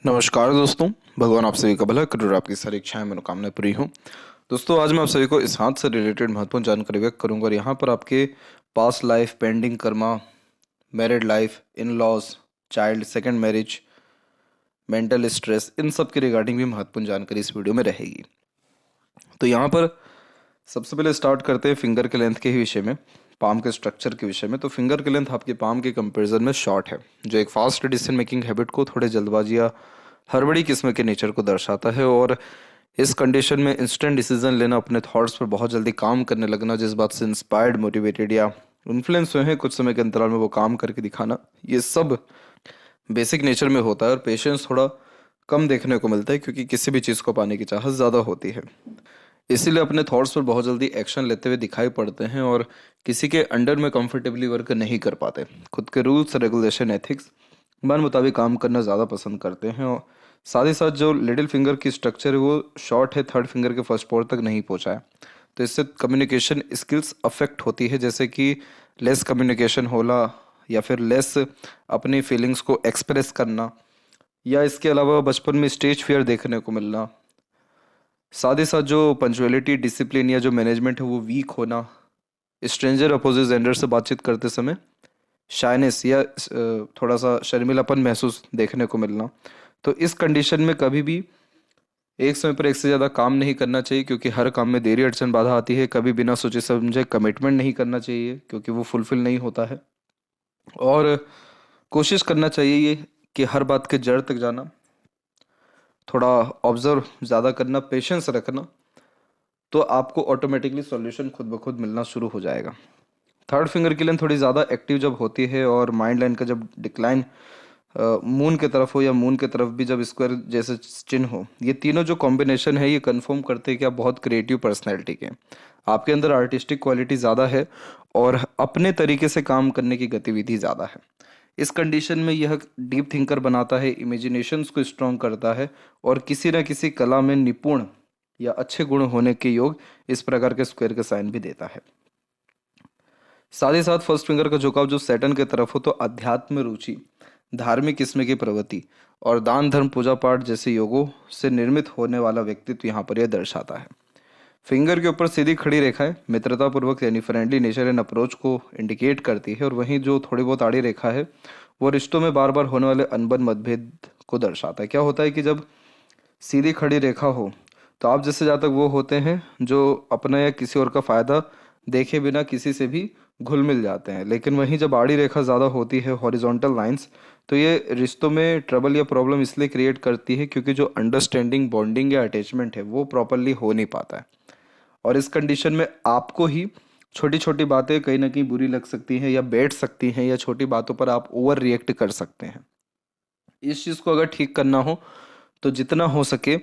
नमस्कार दोस्तों। भगवान आप सभी का भला करे और आपकी सारी इच्छाएं मनोकामनाएं पूरी हों। दोस्तों, आज मैं आप सभी को इस हाथ से रिलेटेड महत्वपूर्ण जानकारी व्यक्त करूंगा और यहाँ पर आपके past life, pending karma, married life, in laws, child, second marriage, mental stress, इन सब के रिगार्डिंग भी महत्वपूर्ण जानकारी इस वीडियो में रहेगी। तो यहाँ पर सबसे पहले स्टार्ट करते हैं फिंगर के लेंथ के ही विषय में, पाम के स्ट्रक्चर के विषय में। तो फिंगर के लेंथ आपके पाम के कंपैरिजन में शॉर्ट है, जो एक फास्ट डिसीजन मेकिंग हैबिट को, थोड़े जल्दबाजी या हड़बड़ी किस्म के नेचर को दर्शाता है। और इस कंडीशन में इंस्टेंट डिसीजन लेना, अपने थॉट्स पर बहुत जल्दी काम करने लगना, जिस बात से इंस्पायर्ड, मोटिवेटेड या इन्फ्लुएंस हुए हैं कुछ समय के अंतराल में वो काम करके दिखाना, ये सब बेसिक नेचर में होता है। और पेशेंस थोड़ा कम देखने को मिलता है, क्योंकि किसी भी चीज़ को पाने की चाहत ज़्यादा होती है। इसीलिए अपने थॉट्स पर बहुत जल्दी एक्शन लेते हुए दिखाई पड़ते हैं और किसी के अंडर में कंफर्टेबली वर्क नहीं कर पाते। खुद के रूल्स, रेगुलेशन, एथिक्स, मन मुताबिक काम करना ज़्यादा पसंद करते हैं। और साथ ही साथ जो लिटिल फिंगर की स्ट्रक्चर है वो शॉर्ट है, थर्ड फिंगर के फर्स्ट पोर तक नहीं पहुंचा है। तो इससे कम्युनिकेशन स्किल्स अफेक्ट होती है, जैसे कि लेस कम्युनिकेशन होना, या फिर लेस अपनी फीलिंग्स को एक्सप्रेस करना, या इसके अलावा बचपन में स्टेज फियर देखने को मिलना। साथ ही साथ जो पंचुअलिटी, डिसिप्लिन या जो मैनेजमेंट है वो वीक होना, स्ट्रेंजर अपोजिट जेंडर से बातचीत करते समय शाइनेस या थोड़ा सा शर्मिलापन महसूस देखने को मिलना। तो इस कंडीशन में कभी भी एक समय पर एक से ज़्यादा काम नहीं करना चाहिए, क्योंकि हर काम में देरी, अड़चन, बाधा आती है। कभी बिना सोचे समझे कमिटमेंट नहीं करना चाहिए, क्योंकि वो फुलफिल नहीं होता है। और कोशिश करना चाहिए ये कि हर बात के जड़ तक जाना, थोड़ा ऑब्जर्व ज़्यादा करना, पेशेंस रखना, तो आपको ऑटोमेटिकली सॉल्यूशन खुद ब खुद मिलना शुरू हो जाएगा। थर्ड फिंगर की लाइन थोड़ी ज़्यादा एक्टिव जब होती है और माइंड लाइन का जब डिक्लाइन मून के तरफ हो, या मून के तरफ भी जब स्क्वायर जैसे चिन्ह हो, ये तीनों जो कॉम्बिनेशन है ये कंफर्म करते हैं कि आप बहुत क्रिएटिव पर्सनैलिटी के हैं। आपके अंदर आर्टिस्टिक क्वालिटी ज़्यादा है और अपने तरीके से काम करने की गतिविधि ज़्यादा है। इस कंडीशन में यह डीप थिंकर बनाता है, इमेजिनेशंस को स्ट्रॉन्ग करता है और किसी न किसी कला में निपुण या अच्छे गुण होने के योग इस प्रकार के स्क्वायर के साइन भी देता है। साथ ही साथ फर्स्ट फिंगर का झुकाव जो सैटर्न की तरफ हो, तो अध्यात्म रुचि, धार्मिक किस्म की प्रवृत्ति और दान, धर्म, पूजा पाठ जैसे योगों से निर्मित होने वाला व्यक्तित्व यहाँ पर यह दर्शाता है। फिंगर के ऊपर सीधी खड़ी रेखाएं मित्रतापूर्वक यानी फ्रेंडली नेचर एंड अप्रोच को इंडिकेट करती है, और वहीं जो थोड़ी बहुत आड़ी रेखा है वो रिश्तों में बार बार होने वाले अनबन, मतभेद को दर्शाता है। क्या होता है कि जब सीधी खड़ी रेखा हो, तो आप जैसे जातक वो होते हैं जो अपना या किसी और का फायदा देखे बिना किसी से भी घुल मिल जाते हैं। लेकिन वहीं जब आड़ी रेखा ज़्यादा होती है, हॉरिजॉन्टल लाइंस, तो ये रिश्तों में ट्रबल या प्रॉब्लम इसलिए क्रिएट करती है क्योंकि जो अंडरस्टैंडिंग, बॉन्डिंग या अटैचमेंट है वो प्रॉपरली हो नहीं पाता है। और इस कंडीशन में आपको ही छोटी छोटी बातें कहीं ना कहीं बुरी लग सकती हैं या बैठ सकती हैं, या छोटी बातों पर आप ओवर रिएक्ट कर सकते हैं। इस चीज़ को अगर ठीक करना हो तो जितना हो सके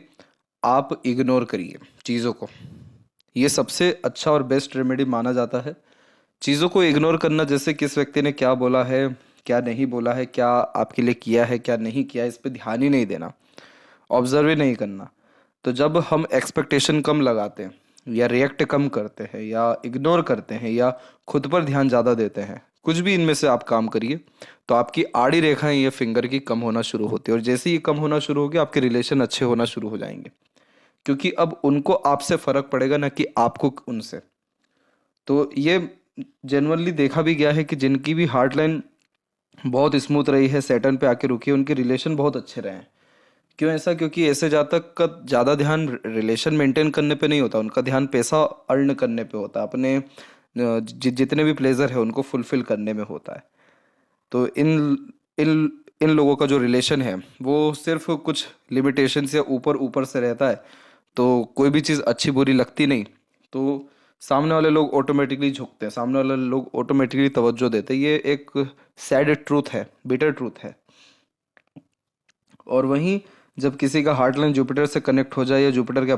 आप इग्नोर करिए चीज़ों को। ये सबसे अच्छा और बेस्ट रेमेडी माना जाता है। चीज़ों को इग्नोर करना, जैसे किस व्यक्ति ने क्या बोला है, क्या नहीं बोला है, क्या आपके लिए किया है, क्या नहीं किया, इस पे ध्यान ही नहीं देना, ऑब्जर्व ही नहीं करना। तो जब हम एक्सपेक्टेशन कम लगाते हैं, या रिएक्ट कम करते हैं, या इग्नोर करते हैं, या खुद पर ध्यान ज़्यादा देते हैं, कुछ भी इनमें से आप काम करिए, तो आपकी आड़ी रेखाएं ये फिंगर की कम होना शुरू होती है। और जैसे ही ये कम होना शुरू होगी, आपके रिलेशन अच्छे होना शुरू हो जाएंगे, क्योंकि अब उनको आपसे फर्क पड़ेगा ना कि आपको उनसे। तो ये जनरली देखा भी गया है कि जिनकी भी हार्ट लाइन बहुत स्मूथ रही है, सैटर्न पे आके रुकी है, उनके रिलेशन बहुत अच्छे रहे हैं। क्यों ऐसा? क्योंकि ऐसे जातक का ज़्यादा ध्यान रिलेशन मेंटेन करने पे नहीं होता, उनका ध्यान पैसा अर्न करने पे होता है, अपने जितने भी प्लेजर है उनको फुलफिल करने में होता है। तो इन इन लोगों का जो रिलेशन है वो सिर्फ कुछ लिमिटेशन से ऊपर ऊपर से रहता है। तो कोई भी चीज़ अच्छी बुरी लगती नहीं, तो सामने वाले लोग ऑटोमेटिकली झुकते हैं, सामने वाले लोग ऑटोमेटिकली तवज्जो देते हैं। ये एक सैड ट्रूथ है, बिटर ट्रूथ है। और वहीं जब किसी का हार्ट लाइन जुपिटर से कनेक्ट हो जाए या जुपिटर के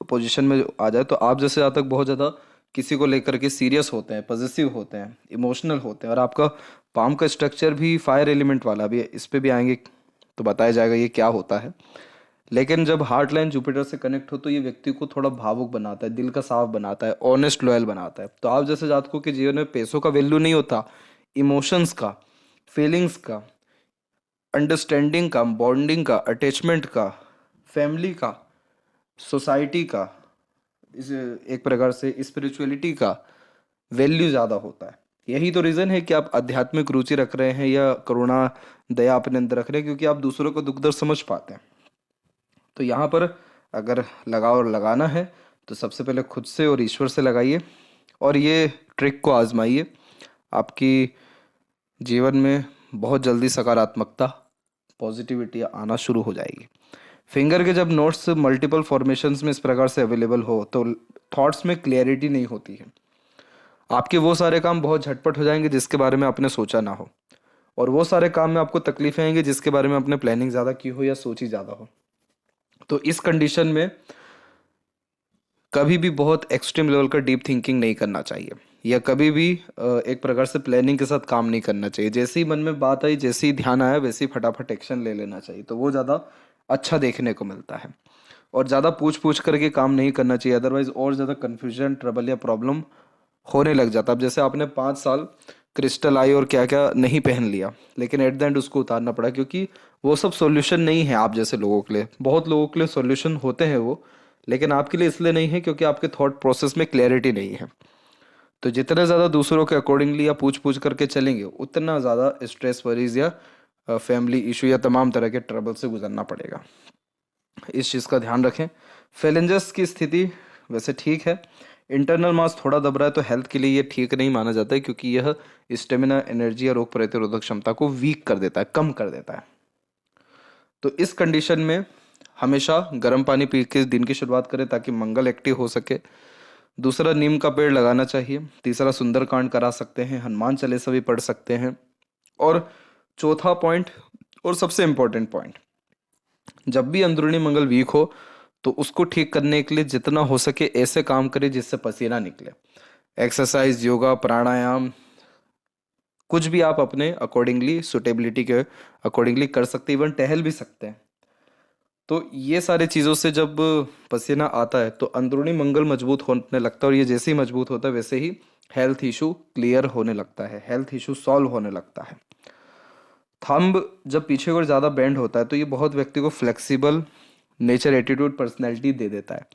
पोजीशन में आ जाए, तो आप जैसे जातक बहुत ज़्यादा किसी को लेकर के सीरियस होते हैं, पॉजिटिव होते हैं, इमोशनल होते हैं। और आपका पाम का स्ट्रक्चर भी फायर एलिमेंट वाला भी है, इस पे भी आएंगे तो बताया जाएगा ये क्या होता है। लेकिन जब हार्ट लाइन जुपिटर से कनेक्ट हो, तो ये व्यक्ति को थोड़ा भावुक बनाता है, दिल का साफ बनाता है, ऑनेस्ट, लॉयल बनाता है। तो आप जैसे जातकों के जीवन में पैसों का वैल्यू नहीं होता, इमोशंस का, फीलिंग्स का, अंडरस्टैंडिंग का, बॉन्डिंग का, अटैचमेंट का, फैमिली का, सोसाइटी का, इस एक प्रकार से स्पिरिचुअलिटी का वैल्यू ज़्यादा होता है। यही तो रीज़न है कि आप आध्यात्मिक रुचि रख रहे हैं या करुणा, दया अपने अंदर रख रहे हैं, क्योंकि आप दूसरों को दुख दर्द समझ पाते हैं। तो यहाँ पर अगर लगाव और लगाना है तो सबसे पहले खुद से और ईश्वर से लगाइए, और ये ट्रिक को आजमाइए। आपकी जीवन में बहुत जल्दी सकारात्मकता, पॉजिटिविटी आना शुरू हो जाएगी। फिंगर के जब नोट्स मल्टीपल फॉर्मेशंस में इस प्रकार से अवेलेबल हो तो थॉट्स में क्लैरिटी नहीं होती है। आपके वो सारे काम बहुत झटपट हो जाएंगे जिसके बारे में आपने सोचा ना हो, और वो सारे काम में आपको तकलीफें आएंगी जिसके बारे में आपने प्लानिंग ज़्यादा की हो या सोची ज़्यादा हो। तो इस कंडीशन में कभी भी बहुत एक्सट्रीम लेवल का डीप थिंकिंग नहीं करना चाहिए, या कभी भी एक प्रकार से प्लानिंग के साथ काम नहीं करना चाहिए। जैसे ही मन में बात आई, जैसे ही ध्यान आया, वैसे ही फटाफट एक्शन ले लेना चाहिए, तो वो ज़्यादा अच्छा देखने को मिलता है। और ज़्यादा पूछ पूछ करके काम नहीं करना चाहिए, अदरवाइज और ज़्यादा कन्फ्यूजन, ट्रबल या प्रॉब्लम होने लग जाता। अब जैसे आपने 5 साल क्रिस्टल आई और क्या क्या नहीं पहन लिया, लेकिन एट द एंड उसको उतारना पड़ा, क्योंकि वो सब सॉल्यूशन नहीं है आप जैसे लोगों के लिए। बहुत लोगों के लिए सॉल्यूशन होते हैं वो, लेकिन आपके लिए इसलिए नहीं है क्योंकि आपके थॉट प्रोसेस में क्लैरिटी नहीं है। तो जितने ज़्यादा दूसरों के अकॉर्डिंगली या पूछ पूछ करके चलेंगे, उतना ज़्यादा स्ट्रेस, वरीज या फैमिली इशू या तमाम तरह के ट्रबल से गुजरना पड़ेगा। इस चीज़ का ध्यान रखें। फेलेंजस की स्थिति वैसे ठीक है, इंटरनल मास थोड़ा दब रहा है, तो हेल्थ के लिए ये ठीक नहीं माना जाता है, क्योंकि यह स्टेमिना, एनर्जी या रोग प्रतिरोधक क्षमता को वीक कर देता है, कम कर देता है। तो इस कंडीशन में हमेशा गर्म पानी पी के दिन की शुरुआत करें ताकि मंगल एक्टिव हो सके। दूसरा, नीम का पेड़ लगाना चाहिए। तीसरा, सुंदरकांड करा सकते हैं, हनुमान चालीसा भी पढ़ सकते हैं। और चौथा पॉइंट और सबसे इम्पोर्टेंट पॉइंट, जब भी अंदरूनी मंगल वीक हो तो उसको ठीक करने के लिए जितना हो सके ऐसे काम करें जिससे पसीना निकले। एक्सरसाइज, योगा, प्राणायाम, कुछ भी आप अपने अकॉर्डिंगली, सुटेबिलिटी के अकॉर्डिंगली कर सकते हैं, इवन टहल भी सकते हैं। तो ये सारी चीज़ों से जब पसीना आता है तो अंदरूनी मंगल मजबूत होने लगता है, और ये जैसे ही मजबूत होता है वैसे ही हेल्थ इशू क्लियर होने लगता है, हेल्थ इशू सॉल्व होने लगता है। थंब जब पीछे को ज़्यादा बेंड होता है तो ये बहुत व्यक्ति को फ्लेक्सिबल नेचर, एटीट्यूड, पर्सनैलिटी दे देता है।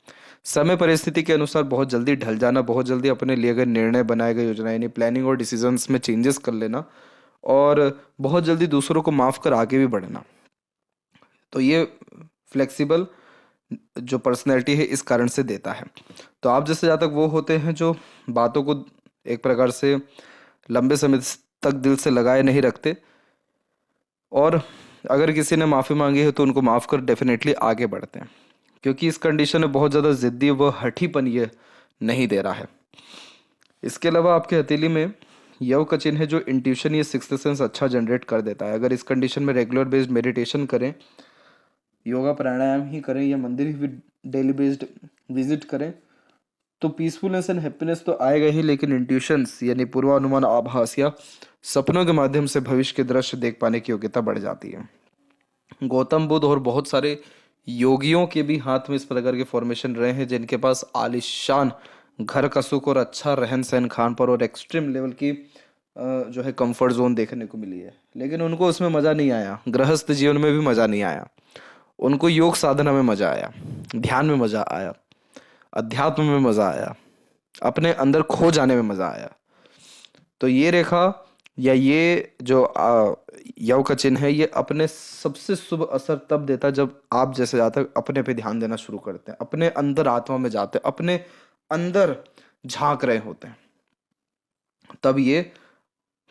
समय परिस्थिति के अनुसार बहुत जल्दी ढल जाना, बहुत जल्दी अपने लिए गए निर्णय, बनाए गए योजना, यानी प्लानिंग और डिसीजंस में चेंजेस कर लेना, और बहुत जल्दी दूसरों को माफ़ कर आगे भी बढ़ना। तो ये फ्लेक्सिबल जो पर्सनैलिटी है इस कारण से देता है। तो आप जैसे जातक वो होते हैं जो बातों को एक प्रकार से लंबे समय तक दिल से लगाए नहीं रखते, और अगर किसी ने माफ़ी मांगी है तो उनको माफ़ कर डेफिनेटली आगे बढ़ते हैं, क्योंकि इस कंडीशन में बहुत ज़्यादा ज़िद्दी व हठीपन ये नहीं दे रहा है। इसके अलावा आपके हथेली में यव का चिन्ह है जो इंट्यूशन या सिक्स्थ सेंस अच्छा जनरेट कर देता है। अगर इस कंडीशन में रेगुलर बेस्ड मेडिटेशन करें, योगा प्राणायाम ही करें, या मंदिर ही डेली बेस्ड विजिट करें, तो पीसफुलनेस एंड हैप्पीनेस तो आएगा ही, लेकिन इंट्यूशंस यानी पूर्वानुमान, आभास या सपनों के माध्यम से भविष्य के दृश्य देख पाने की योग्यता बढ़ जाती है। गौतम बुद्ध और बहुत सारे योगियों के भी हाथ में इस प्रकार के फॉर्मेशन रहे हैं, जिनके पास आलिशान घर का सुख और अच्छा रहन सहन, खान पर और एक्सट्रीम लेवल की जो है कंफर्ट जोन देखने को मिली है, लेकिन उनको उसमें मज़ा नहीं आया। गृहस्थ जीवन में भी मज़ा नहीं आया, उनको योग साधना में मज़ा आया, ध्यान में मज़ा आया, अध्यात्म में मज़ा आया, अपने अंदर खो जाने में मज़ा आया। तो ये रेखा या ये जो यव का चिन्ह है, ये अपने सबसे शुभ असर तब देता है जब आप जैसे जातक अपने पे ध्यान देना शुरू करते हैं, अपने अंदर आत्मा में जाते हैं, अपने अंदर झांक रहे होते हैं। तब ये,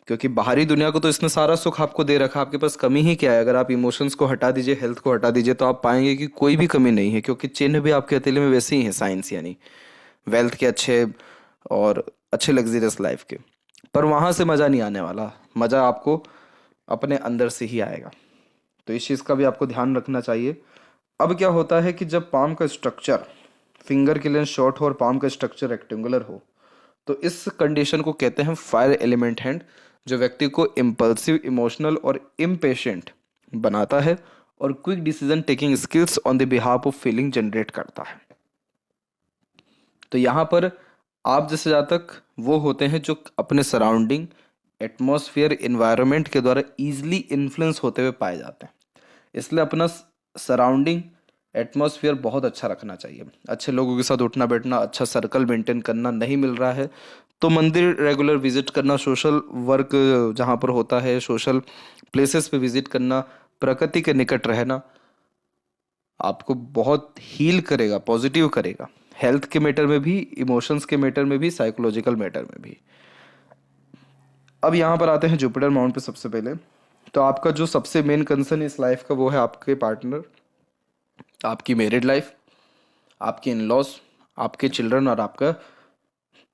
क्योंकि बाहरी दुनिया को तो इसने सारा सुख आपको दे रखा, आपके पास कमी ही क्या है? अगर आप इमोशंस को हटा दीजिए, हेल्थ को हटा दीजिए, तो आप पाएंगे कि कोई भी कमी नहीं है, क्योंकि चिन्ह भी आपके हथेली में वैसे ही है, साइंस यानी वेल्थ के अच्छे और अच्छे लग्जरियस लाइफ के। पर वहाँ से मज़ा नहीं आने वाला, मज़ा आपको अपने अंदर से ही आएगा। तो इस चीज़ का भी आपको ध्यान रखना चाहिए। अब क्या होता है कि जब पाम का स्ट्रक्चर फिंगर के लेंथ शॉर्ट हो और पाम का स्ट्रक्चर रेक्टेंगुलर हो, तो इस कंडीशन को कहते हैं फायर एलिमेंट हैंड, जो व्यक्ति को इम्पल्सिव, इमोशनल और इम्पेशेंट बनाता है और quick decision taking skills on the behalf of feeling generate करता है। तो यहाँ पर आप जैसे जातक वो होते हैं जो अपने सराउंडिंग एटमॉस्फेयर इन्वायरमेंट के द्वारा ईजिली इन्फ्लुएंस होते हुए पाए जाते हैं। इसलिए अपना सराउंडिंग एटमॉस्फेयर बहुत अच्छा रखना चाहिए। अच्छे लोगों के साथ उठना बैठना, अच्छा सर्कल मेंटेन करना, नहीं मिल रहा है तो मंदिर रेगुलर विजिट करना, सोशल वर्क जहाँ पर होता है, सोशल प्लेसेस पे विजिट करना, प्रकृति के निकट रहना आपको बहुत हील करेगा, पॉजिटिव करेगा, हेल्थ के मैटर में भी, इमोशंस के मैटर में भी, साइकोलॉजिकल मैटर में भी। अब यहाँ पर आते हैं जुपिटर माउंट पे। सबसे पहले तो आपका जो सबसे मेन कंसर्न इस लाइफ का वो है आपके पार्टनर, आपकी मैरिड लाइफ, आपके इन लॉज, आपके चिल्ड्रन और आपका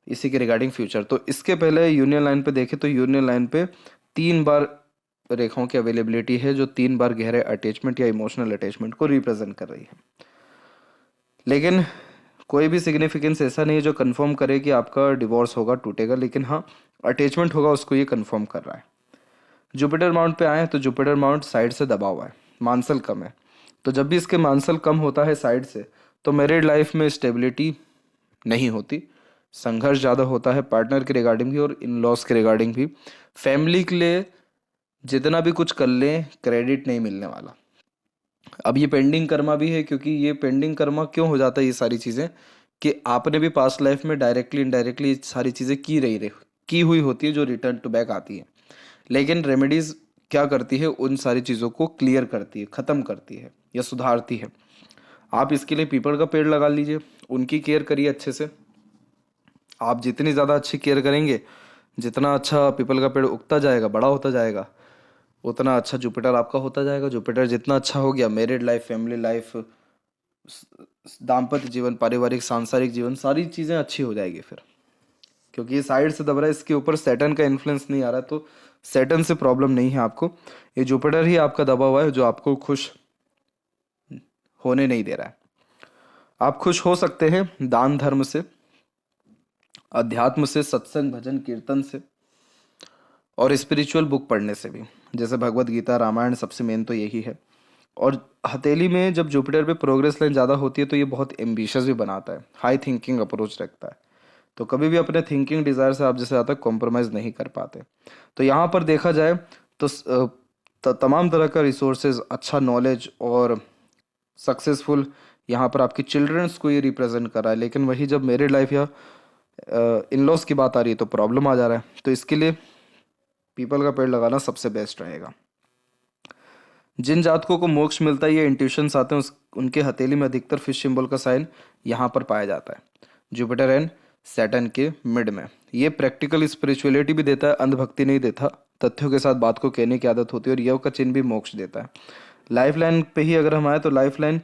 इसी के रिगार्डिंग फ्यूचर। तो इसके पहले यूनियन लाइन पे देखें तो यूनियन लाइन पे 3 बार रेखाओं की अवेलेबिलिटी है जो 3 बार गहरे अटैचमेंट या इमोशनल अटैचमेंट को रिप्रेजेंट कर रही है। लेकिन कोई भी सिग्निफिकेंस ऐसा नहीं है जो कंफर्म करे कि आपका डिवोर्स होगा, टूटेगा, लेकिन हाँ अटैचमेंट होगा, उसको ये कंफर्म कर रहा है। जुपिटर माउंट पे आए तो जुपिटर माउंट साइड से दबा हुआ है, मानसल कम है। तो जब भी इसके मानसल कम होता है साइड से तो मैरिड लाइफ में स्टेबिलिटी नहीं होती, संघर्ष ज़्यादा होता है पार्टनर के रिगार्डिंग भी और इन लॉस के रिगार्डिंग भी। फैमिली के लिए जितना भी कुछ कर लें क्रेडिट नहीं मिलने वाला। अब ये पेंडिंग कर्मा भी है, क्योंकि ये पेंडिंग कर्मा क्यों हो जाता है ये सारी चीज़ें कि आपने भी पास्ट लाइफ में डायरेक्टली इनडायरेक्टली सारी चीज़ें की हुई होती है जो रिटर्न टू बैक आती है। लेकिन रेमेडीज क्या करती है, उन सारी चीज़ों को क्लियर करती है, ख़त्म करती है या सुधारती है। आप इसके लिए पीपल का पेड़ लगा लीजिए, उनकी केयर करिए अच्छे से। आप जितनी ज़्यादा अच्छी केयर करेंगे, जितना अच्छा पीपल का पेड़ उगता जाएगा, बड़ा होता जाएगा, उतना अच्छा जुपिटर आपका होता जाएगा। जुपिटर जितना अच्छा हो गया, मैरिड लाइफ, फैमिली लाइफ, दाम्पत्य जीवन, पारिवारिक सांसारिक जीवन, सारी चीज़ें अच्छी हो जाएगी फिर। क्योंकि ये साइड से दब रहा है, इसके ऊपर सैटर्न का इन्फ्लुएंस नहीं आ रहा है, तो सैटर्न से प्रॉब्लम नहीं है आपको। ये जुपिटर ही आपका दबा हुआ है जो आपको खुश होने नहीं दे रहा है। आप खुश हो सकते हैं दान धर्म से, अध्यात्म से, सत्संग, भजन, कीर्तन से और स्पिरिचुअल बुक पढ़ने से भी, जैसे भगवत गीता, रामायण, सबसे मेन तो यही है। और हथेली में जब जुपिटर पे प्रोग्रेस लाइन ज़्यादा होती है तो ये बहुत एम्बिशियस भी बनाता है, हाई थिंकिंग अप्रोच रखता है। तो कभी भी अपने थिंकिंग डिज़ायर से आप जैसे ज़्यादा कॉम्प्रोमाइज़ नहीं कर पाते। तो यहाँ पर देखा जाए तो तमाम तरह का रिसोर्सेज, अच्छा नॉलेज और सक्सेसफुल यहाँ पर आपकी चिल्ड्रंस को ये रिप्रेजेंट कर रहा है। लेकिन वही जब मैरिड लाइफ या इन लॉज की बात आ रही है तो प्रॉब्लम आ जा रहा है। तो इसके लिए पीपल का पेड़ लगाना सबसे बेस्ट रहेगा। जिन जातकों को मोक्ष मिलता है या इंट्यूशंस आते हैं उनके हथेली में अधिकतर फिश सिंबल का साइन यहाँ पर पाया जाता है, जुपिटर एंड सैटर्न के मिड में। ये प्रैक्टिकल स्पिरिचुअलिटी भी देता है, अंधभक्ति नहीं देता, तथ्यों के साथ बात को कहने की आदत होती है। और यव का चिन्ह भी मोक्ष देता है। लाइफ लाइन पे ही अगर हम आए तो लाइफ लाइन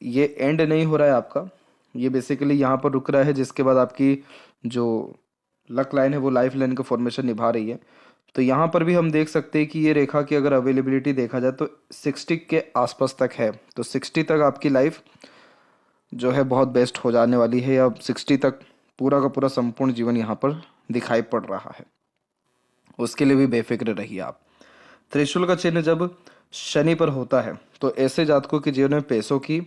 ये एंड नहीं हो रहा है आपका, ये बेसिकली यहाँ पर रुक रहा है, जिसके बाद आपकी जो लक लाइन है वो लाइफ लाइन का फॉर्मेशन निभा रही है। तो यहाँ पर भी हम देख सकते हैं कि ये रेखा की अगर अवेलेबिलिटी देखा जाए तो 60 के आसपास तक है। तो 60 तक आपकी लाइफ जो है बहुत बेस्ट हो जाने वाली है, या 60 तक पूरा का पूरा संपूर्ण जीवन यहाँ पर दिखाई पड़ रहा है। उसके लिए भी बेफिक्र रहिए आप। त्रिशूल का चिन्ह जब शनि पर होता है तो ऐसे जातकों के जीवन में पैसों की,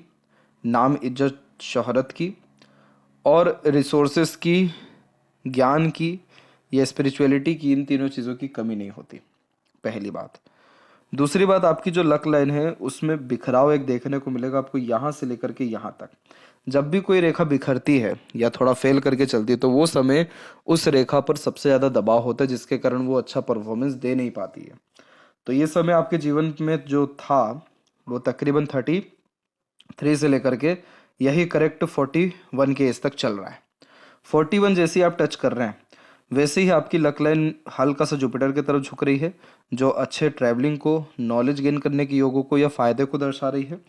नाम, इज्जत, शोहरत की और रिसोर्सेस की, ज्ञान की या स्पिरिचुअलिटी की, इन तीनों चीज़ों की कमी नहीं होती, पहली बात। दूसरी बात, आपकी जो लक लाइन है उसमें बिखराव एक देखने को मिलेगा आपको, यहाँ से लेकर के यहाँ तक। जब भी कोई रेखा बिखरती है या थोड़ा फेल करके चलती है तो वो समय उस रेखा पर सबसे ज़्यादा दबाव होता है, जिसके कारण वो अच्छा परफॉर्मेंस दे नहीं पाती है। तो ये समय आपके जीवन में जो था वो तकरीबन 33 से लेकर के यही करेक्ट 41 के एज तक चल रहा है। 41 जैसे ही आप टच कर रहे हैं वैसे ही आपकी लक लाइन हल्का सा जुपिटर की तरफ झुक रही है, जो अच्छे ट्रैवलिंग को, नॉलेज गेन करने के योगों को या फायदे को दर्शा रही है।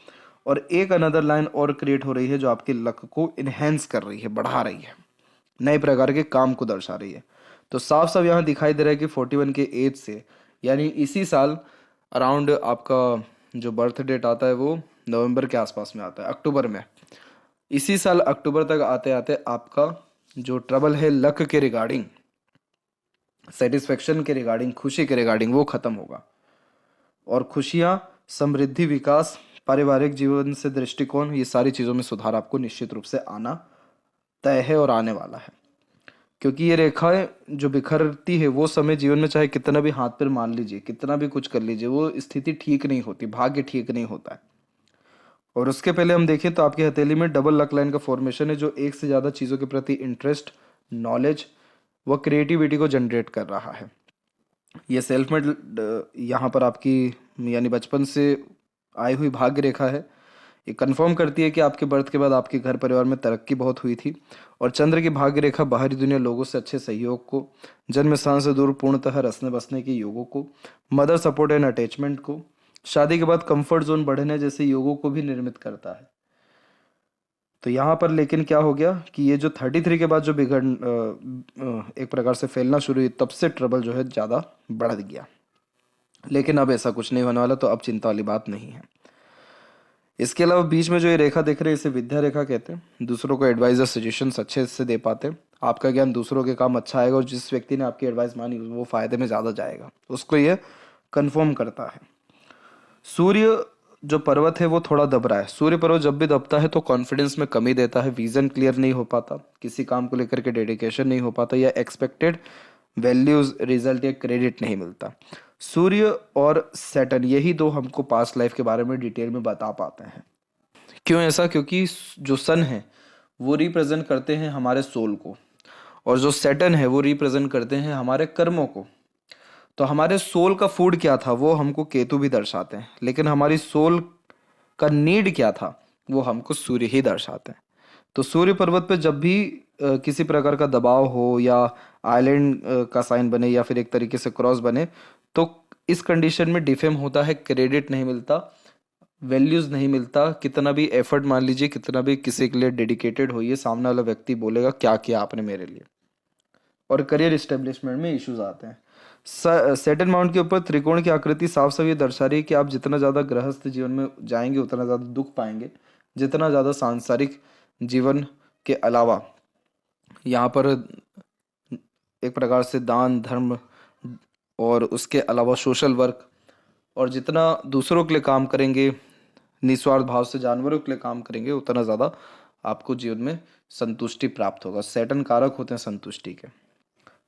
और एक अनदर लाइन और क्रिएट हो रही है जो आपकी लक को इन्हेंस कर रही है, बढ़ा रही है, नए प्रकार के काम को दर्शा रही है। तो साफ साफ यहाँ दिखाई दे रहा है कि 41 के एज से, यानी इसी साल अराउंड आपका जो बर्थ डेट आता है वो नवंबर के आसपास में आता है, अक्टूबर में। इसी साल अक्टूबर तक आते आते आपका जो ट्रबल है लक के रिगार्डिंग, सेटिस्फेक्शन के रिगार्डिंग, खुशी के रिगार्डिंग, वो खत्म होगा। और खुशियाँ, समृद्धि, विकास, पारिवारिक जीवन से दृष्टिकोण, ये सारी चीज़ों में सुधार आपको निश्चित रूप से आना तय है और आने वाला है। क्योंकि ये रेखाएं जो बिखरती है वो समय जीवन में चाहे कितना भी हाथ पैर मान लीजिए, कितना भी कुछ कर लीजिए, वो स्थिति ठीक नहीं होती, भाग्य ठीक नहीं होता है। और उसके पहले हम देखें तो आपकी हथेली में डबल लक लाइन का फॉर्मेशन है, जो एक से ज़्यादा चीज़ों के प्रति इंटरेस्ट, नॉलेज व क्रिएटिविटी को जनरेट कर रहा है। ये सेल्फ मेड यहाँ पर आपकी यानी बचपन से आई हुई भाग्य रेखा है। ये कंफर्म करती है कि आपके बर्थ के बाद आपके घर परिवार में तरक्की बहुत हुई थी। और चंद्र की भाग्य रेखा बाहरी दुनिया, लोगों से अच्छे सहयोग को, जन्म स्थान से दूर पूर्णतः रसने बसने के योगों को, मदर सपोर्ट एंड अटैचमेंट को, शादी के बाद कंफर्ट जोन बढ़ने जैसे योगों को भी निर्मित करता है। तो यहाँ पर लेकिन क्या हो गया कि ये जो 33 के बाद जो एक प्रकार से फैलना शुरू हुई, तब से ट्रबल जो है ज़्यादा बढ़ गया। लेकिन अब ऐसा कुछ नहीं होने वाला, तो अब चिंता वाली बात नहीं है। इसके अलावा बीच में जो ये रेखा देख रहे हैं, इसे विद्या रेखा कहते हैं। दूसरों को एडवाइस और सजेशंस अच्छे से दे पाते हैं। आपका ज्ञान दूसरों के काम अच्छा आएगा, और जिस व्यक्ति ने आपकी एडवाइस मानी वो फायदे में ज़्यादा जाएगा, उसको ये कन्फर्म करता है। सूर्य जो पर्वत है वो थोड़ा दब रहा है। सूर्य पर्वत जब भी दबता है तो कॉन्फिडेंस में कमी देता है, विजन क्लियर नहीं हो पाता, किसी काम को लेकर के डेडिकेशन नहीं हो पाता, या एक्सपेक्टेड वैल्यूज, रिजल्ट या क्रेडिट नहीं मिलता। सूर्य और सैटर्न, यही दो हमको पास्ट लाइफ के बारे में डिटेल में बता पाते हैं। क्यों ऐसा? क्योंकि जो सन है वो रिप्रेजेंट करते हैं हमारे सोल को, और जो सैटर्न है वो रिप्रेजेंट करते हैं हमारे कर्मों को। तो हमारे सोल का फूड क्या था वो हमको केतु भी दर्शाते हैं, लेकिन हमारी सोल का नीड क्या था वो हमको सूर्य ही दर्शाते हैं। तो सूर्य पर्वत पे जब भी किसी प्रकार का दबाव हो, या आइलैंड का साइन बने, या फिर एक तरीके से क्रॉस बने, तो इस कंडीशन में डिफेम होता है, क्रेडिट नहीं मिलता, वैल्यूज नहीं मिलता। कितना भी एफर्ट मान लीजिए, कितना भी किसी के लिए डेडिकेटेड होइए, सामने वाला व्यक्ति बोलेगा क्या किया आपने मेरे लिए। और करियर इस्टेब्लिशमेंट में इश्यूज आते हैं। सेटन माउंट के ऊपर त्रिकोण की आकृति साफ साफ ये दर्शा रही है कि आप जितना ज़्यादा गृहस्थ जीवन में जाएंगे उतना ज़्यादा दुख पाएंगे, जितना ज़्यादा सांसारिक जीवन के अलावा यहाँ पर एक प्रकार से दान धर्म और उसके अलावा सोशल वर्क, और जितना दूसरों के लिए काम करेंगे, निस्वार्थ भाव से जानवरों के लिए काम करेंगे, उतना ज़्यादा आपको जीवन में संतुष्टि प्राप्त होगा। सैटर्न कारक होते हैं संतुष्टि के।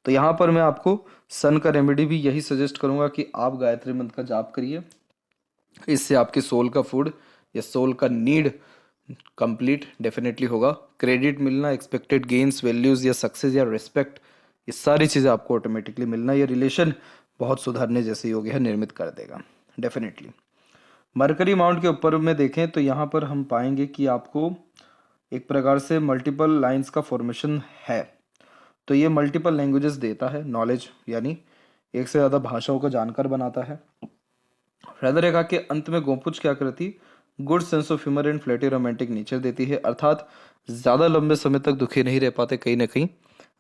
तो यहाँ पर मैं आपको सन का रेमेडी भी यही सजेस्ट करूँगा कि आप गायत्री मंत्र का जाप करिए। इससे आपके सोल का फूड या सोल का नीड कंप्लीट डेफिनेटली होगा। क्रेडिट मिलना, एक्सपेक्टेड गेन्स, वैल्यूज़ या सक्सेस या रिस्पेक्ट, ये सारी चीज़ें आपको ऑटोमेटिकली मिलना, ये रिलेशन बहुत सुधरने जैसे योग है निर्मित कर देगा डेफिनेटली। मरकरी माउंट के ऊपर में देखें तो यहाँ पर हम पाएंगे कि आपको एक प्रकार से मल्टीपल लाइंस का फॉर्मेशन है। तो ये मल्टीपल लैंग्वेजेस देता है, नॉलेज यानी एक से ज़्यादा भाषाओं का जानकार बनाता है। हृदय रेखा के अंत में गोपुच की आकृति good sense of humour and flirty romantic nature देती है, अर्थात ज़्यादा लंबे समय तक दुखी नहीं रह पाते, कहीं ना कहीं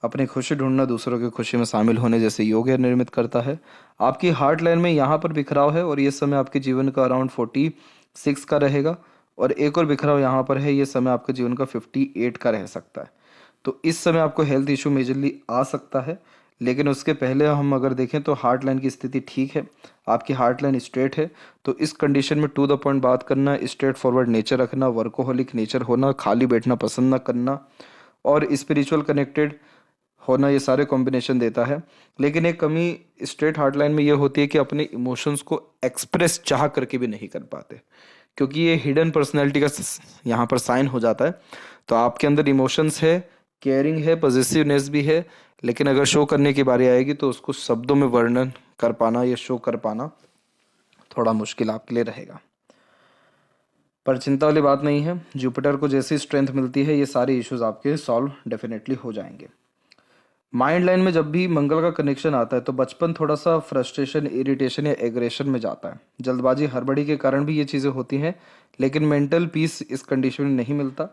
अपनी खुशी ढूंढना, दूसरों की खुशी में शामिल होने जैसे योग निर्मित करता है। आपकी हार्ट लाइन में यहाँ पर बिखराव है, और ये समय आपके जीवन का अराउंड 46 का रहेगा, और एक और बिखराव यहाँ पर है, ये समय आपके जीवन का 58 का रह सकता है। तो इस समय आपको हेल्थ इशू मेजरली आ सकता है, लेकिन उसके पहले हम अगर देखें तो हार्ट लाइन की स्थिति ठीक है, आपकी हार्ट लाइन स्ट्रेट है। तो इस कंडीशन में टू द पॉइंट बात करना, स्ट्रेट फॉरवर्ड नेचर रखना, वर्कोहोलिक नेचर होना, खाली बैठना पसंद ना करना, और स्पिरिचुअल कनेक्टेड होना, ये सारे कॉम्बिनेशन देता है। लेकिन एक कमी स्ट्रेट हार्ट लाइन में ये होती है कि अपने इमोशंस को एक्सप्रेस चाह करके भी नहीं कर पाते, क्योंकि ये हिडन पर्सनैलिटी का यहाँ पर साइन हो जाता है। तो आपके अंदर इमोशंस है, केयरिंग है, पॉजिटिवनेस भी है, लेकिन अगर शो करने की बारी आएगी तो उसको शब्दों में वर्णन कर पाना या शो कर पाना थोड़ा मुश्किल आपके लिए रहेगा। पर चिंता वाली बात नहीं है, जुपिटर को जैसी स्ट्रेंथ मिलती है ये सारे इश्यूज आपके सॉल्व डेफिनेटली हो जाएंगे। माइंड लाइन में जब भी मंगल का कनेक्शन आता है तो बचपन थोड़ा सा फ्रस्ट्रेशन, इरिटेशन या एग्रेशन में जाता है। जल्दबाजी, हड़बड़ी के कारण भी ये चीज़ें होती हैं, लेकिन मेंटल पीस इस कंडीशन में नहीं मिलता।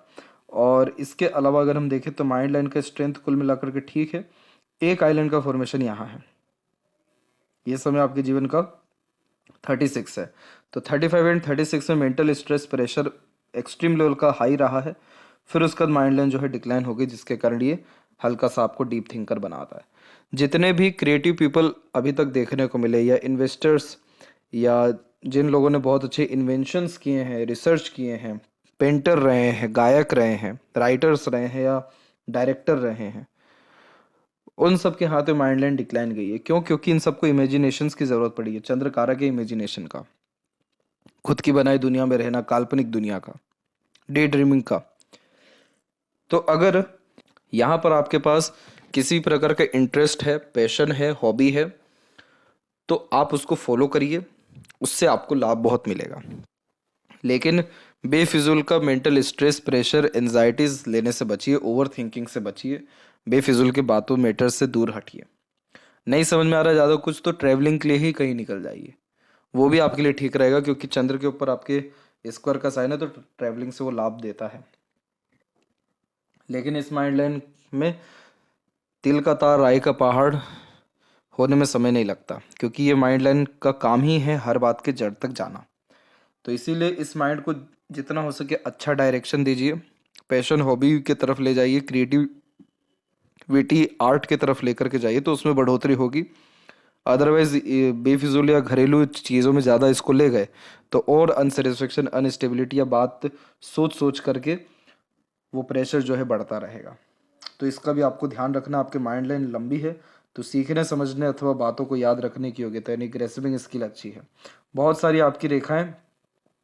और इसके अलावा अगर हम देखें तो माइंड लाइन का स्ट्रेंथ कुल मिलाकर के ठीक है। एक आइलैंड का फॉर्मेशन यहाँ है, ये समय आपके जीवन का 36 है। तो 35 एंड 36 में mental stress, pressure extreme level का हाई रहा है। फिर उसके बाद माइंड लाइन जो है डिक्लाइन हो गई, जिसके कारण ये हल्का सा आपको डीप थिंकर बनाता है। जितने भी क्रिएटिव पीपल अभी तक देखने को मिले, या इन्वेस्टर्स, या जिन लोगों ने बहुत अच्छे इन्वेंशंस किए हैं, रिसर्च किए हैं, पेंटर रहे हैं, गायक रहे हैं, राइटर्स रहे हैं, या डायरेक्टर रहे हैं, उन सब के हाथ में माइंड लाइन डिक्लाइन गई है। क्यों? क्योंकि इन सबको इमेजिनेशंस की जरूरत पड़ी है, चंद्र कारक है इमेजिनेशन का, खुद की बनाई दुनिया में रहना, काल्पनिक दुनिया का, डे ड्रीमिंग का। तो अगर यहाँ पर आपके पास किसी प्रकार का इंटरेस्ट है, पैशन है, हॉबी है, तो आप उसको फॉलो करिए, उससे आपको लाभ बहुत मिलेगा। लेकिन बेफिजूल का मेंटल स्ट्रेस, प्रेशर, एंजाइटीज लेने से बचिए, ओवर थिंकिंग से बचिए, बेफिजूल की बातों मैटर से दूर हटिए। नहीं समझ में आ रहा है ज़्यादा कुछ, तो ट्रैवलिंग के लिए ही कहीं निकल जाइए, वो भी आपके लिए ठीक रहेगा, क्योंकि चंद्र के ऊपर आपके स्क्वायर का साइन है, तो ट्रैवलिंग से वो लाभ देता है। लेकिन इस माइंड लाइन में तिल का तार, राई का पहाड़ होने में समय नहीं लगता, क्योंकि ये माइंड लाइन का काम ही है हर बात के जड़ तक जाना। तो इसीलिए इस माइंड को जितना हो सके अच्छा डायरेक्शन दीजिए, पैशन, हॉबी की तरफ ले जाइए, क्रिएटिविटी, आर्ट की तरफ लेकर के जाइए, तो उसमें बढ़ोतरी होगी। अदरवाइज बेफिजूल या घरेलू चीज़ों में ज़्यादा इसको ले गए तो और अनसेटिस्फेक्शन, अनस्टेबिलिटी या बात सोच सोच करके वो प्रेशर जो है बढ़ता रहेगा। तो इसका भी आपको ध्यान रखना। आपके माइंड लाइन लंबी है तो सीखने, समझने अथवा बातों को याद रखने की योग्यता यानी ग्रेस्पिंग स्किल अच्छी है। बहुत सारी आपकी रेखाएं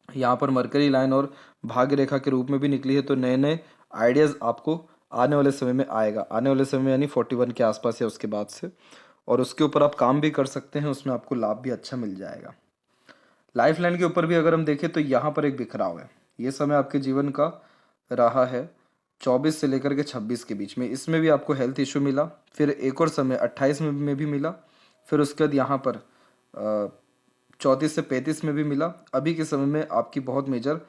यहाँ पर मरकरी लाइन और भाग्य रेखा के रूप में भी निकली है, तो नए नए आइडियाज़ आपको आने वाले समय में आएगा। आने वाले समय में यानी 41 के आसपास या उसके बाद से, और उसके ऊपर आप काम भी कर सकते हैं, उसमें आपको लाभ भी अच्छा मिल जाएगा। लाइफ लाइन के ऊपर भी अगर हम देखें तो यहाँ पर एक बिखराव है। ये समय आपके जीवन का रहा है 24 से लेकर के 26 के बीच में। इसमें भी आपको हेल्थ इशू मिला, फिर एक और समय 28 में भी मिला, फिर उसके बाद यहाँ पर 34 से 35 में भी मिला। अभी के समय में आपकी बहुत मेजर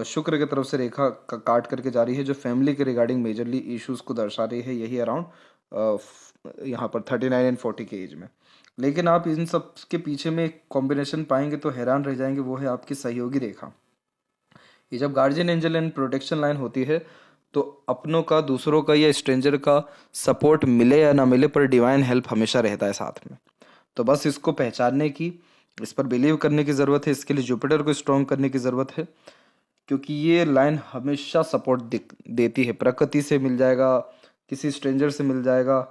शुक्र की तरफ से रेखा काट करके जा रही है, जो फैमिली के रिगार्डिंग मेजरली इश्यूज को दर्शा रही है, यही अराउंड यहाँ पर 39 एंड 40 के एज में। लेकिन आप इन सब के पीछे में एक कॉम्बिनेशन पाएंगे तो हैरान रह जाएंगे, वो है आपकी सहयोगी रेखा। ये जब guardian angel and protection line होती है तो अपनों का, दूसरों का या स्ट्रेंजर का सपोर्ट मिले या ना मिले, पर डिवाइन हेल्प हमेशा रहता है साथ में। तो बस इसको पहचानने की, इस पर बिलीव करने की ज़रूरत है। इसके लिए जुपिटर को स्ट्रॉन्ग करने की ज़रूरत है, क्योंकि ये लाइन हमेशा सपोर्ट देती है। प्रकृति से मिल जाएगा, किसी स्ट्रेंजर से मिल जाएगा,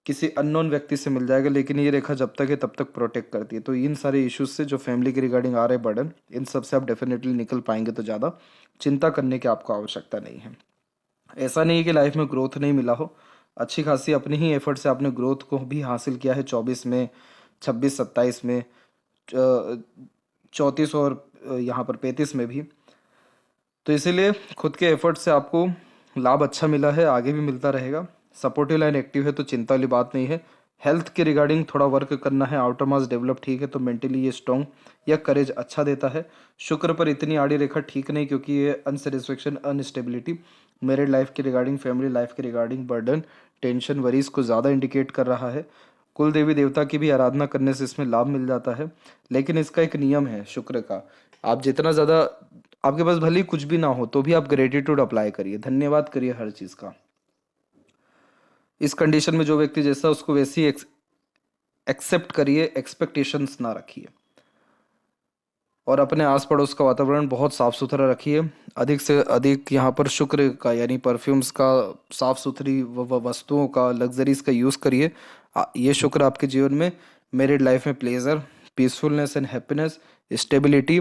किसी अननोन व्यक्ति से मिल जाएगा, लेकिन ये रेखा जब तक है तब तक प्रोटेक्ट करती है। तो इन सारे इश्यूज से जो फैमिली के रिगार्डिंग आ रहे बर्डन, इन सब से आप डेफिनेटली निकल पाएंगे, तो ज़्यादा चिंता करने की आपको आवश्यकता नहीं है। ऐसा नहीं है कि लाइफ में ग्रोथ नहीं मिला हो, अच्छी खासी अपनी ही एफर्ट से आपने ग्रोथ को भी हासिल किया है 24 में, 26, 27 में, 34 और यहाँ पर 35 में भी। तो इसीलिए खुद के एफर्ट से आपको लाभ अच्छा मिला है, आगे भी मिलता रहेगा। सपोर्टिव लाइन एक्टिव है तो चिंता वाली बात नहीं है। हेल्थ के रिगार्डिंग थोड़ा वर्क करना है, आउटर मास डेवलप ठीक है, तो मेंटली ये स्ट्रॉन्ग या करेज अच्छा देता है। शुक्र पर इतनी आड़ी रेखा ठीक नहीं, क्योंकि ये अनसेटिस्फेक्शन, अनस्टेबिलिटी, मैरिड लाइफ के रिगार्डिंग, फैमिली लाइफ के रिगार्डिंग बर्डन, टेंशन, वरीज को ज़्यादा इंडिकेट कर रहा है। कुल देवी देवता की भी आराधना करने से इसमें लाभ मिल जाता है, लेकिन इसका एक नियम है शुक्र का। आप जितना ज़्यादा, आपके पास भले ही कुछ भी ना हो तो भी आप ग्रेटिट्यूड अप्लाई करिए, धन्यवाद करिए हर चीज़ का। इस कंडीशन में जो व्यक्ति जैसा, उसको वैसे ही एक्सेप्ट करिए, एक्सपेक्टेशंस ना रखिए। और अपने आस पड़ोस का वातावरण बहुत साफ सुथरा रखिए। अधिक से अधिक यहाँ पर शुक्र का यानी परफ्यूम्स का, साफ सुथरी वस्तुओं का, लग्जरीज का यूज़ करिए। ये शुक्र आपके जीवन में, मैरिड लाइफ में pleasure, peacefulness and happiness, stability,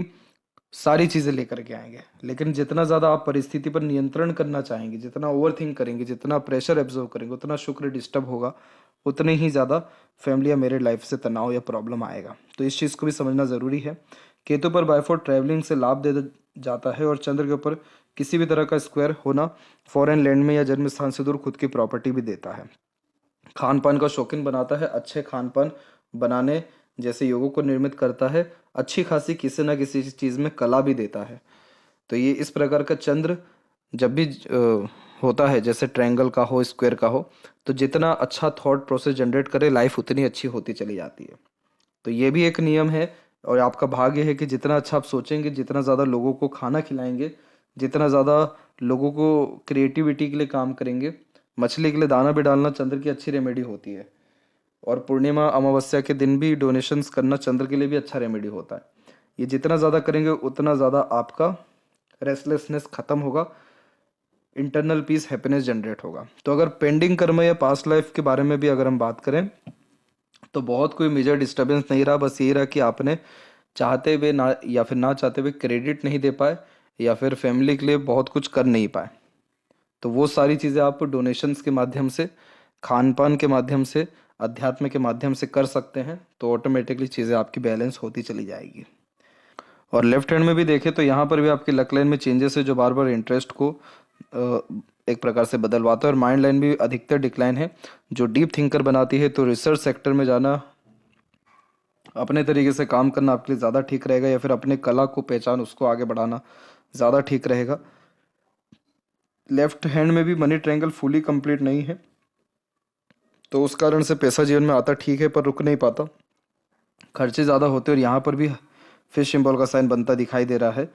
सारी चीज़ें लेकर के आएंगे। लेकिन जितना ज़्यादा आप परिस्थिति पर नियंत्रण करना चाहेंगे, जितना ओवर थिंक करेंगे, जितना प्रेशर एब्जॉर्व करेंगे, उतना शुक्र डिस्टर्ब होगा, उतने ही ज़्यादा फैमिली या मैरिड लाइफ से तनाव या प्रॉब्लम आएगा। तो इस चीज़ को भी समझना ज़रूरी है। केतु पर बाय 4 ट्रैवलिंग से लाभ दे जाता है, और चंद्र के ऊपर किसी भी तरह का स्क्वायर होना फॉरेन लैंड में या जन्म स्थान से दूर खुद की प्रॉपर्टी भी देता है। खान पान का शौकीन बनाता है, अच्छे खान पान बनाने जैसे योगों को निर्मित करता है, अच्छी खासी किसी ना किसी चीज़ में कला भी देता है। तो ये इस प्रकार का चंद्र जब भी होता है, जैसे ट्रायंगल का हो, स्क्वायर का हो, तो जितना अच्छा थॉट प्रोसेस जनरेट करे, लाइफ उतनी अच्छी होती चली जाती है। तो ये भी एक नियम है, और आपका भाग्य है कि जितना अच्छा आप सोचेंगे, जितना ज़्यादा लोगों को खाना खिलाएंगे, जितना ज़्यादा लोगों को क्रिएटिविटी के लिए काम करेंगे। मछली के लिए दाना भी डालना चंद्र की अच्छी रेमेडी होती है, और पूर्णिमा अमावस्या के दिन भी डोनेशंस करना चंद्र के लिए भी अच्छा रेमेडी होता है। ये जितना ज़्यादा करेंगे उतना ज़्यादा आपका रेस्टलेसनेस ख़त्म होगा, इंटरनल पीस, हैप्पीनेस जनरेट होगा। तो अगर पेंडिंग कर्म या पास्ट लाइफ के बारे में भी अगर हम बात करें तो बहुत कोई मेजर डिस्टर्बेंस नहीं रहा, बस यही रहा कि आपने चाहते हुए ना या फिर ना चाहते हुए क्रेडिट नहीं दे पाए या फिर फैमिली के लिए बहुत कुछ कर नहीं पाए। तो वो सारी चीज़ें आप डोनेशंस के माध्यम से, खान पान के माध्यम से, अध्यात्म के माध्यम से कर सकते हैं, तो ऑटोमेटिकली चीज़ें आपकी बैलेंस होती चली जाएगी। और लेफ्ट हैंड में भी देखें तो यहाँ पर भी आपकी लक लाइन में चेंजेस है जो बार बार इंटरेस्ट को एक प्रकार से बदलवाता है। और माइंड लाइन भी अधिकतर डिक्लाइन है जो डीप थिंकर बनाती है। तो रिसर्च सेक्टर में जाना, अपने तरीके से काम करना आपके लिए ज़्यादा ठीक रहेगा, या फिर अपने कला को पहचान उसको आगे बढ़ाना ज़्यादा ठीक रहेगा। लेफ्ट हैंड में भी मनी ट्रायंगल फुली कंप्लीट नहीं है, तो उस कारण से पैसा जीवन में आता ठीक है पर रुक नहीं पाता, खर्चे ज़्यादा होते हैं। और यहाँ पर भी फिश सिंबल का साइन बनता दिखाई दे रहा है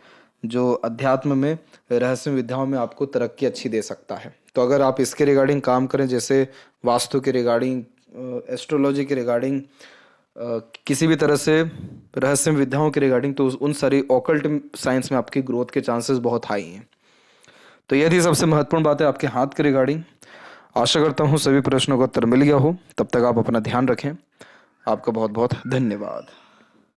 जो अध्यात्म में, रहस्य विद्याओं में आपको तरक्की अच्छी दे सकता है। तो अगर आप इसके रिगार्डिंग काम करें, जैसे वास्तु के रिगार्डिंग, एस्ट्रोलॉजी के रिगार्डिंग, किसी भी तरह से रहस्य विद्याओं के रिगार्डिंग, तो उन सारी ऑकल्ट साइंस में आपकी ग्रोथ के चांसेस बहुत हाई हैं। तो यह थी सबसे महत्वपूर्ण बात है आपके हाथ के रिगार्डिंग। आशा करता हूँ सभी प्रश्नों का उत्तर मिल गया हो। तब तक आप अपना ध्यान रखें। आपका बहुत बहुत धन्यवाद।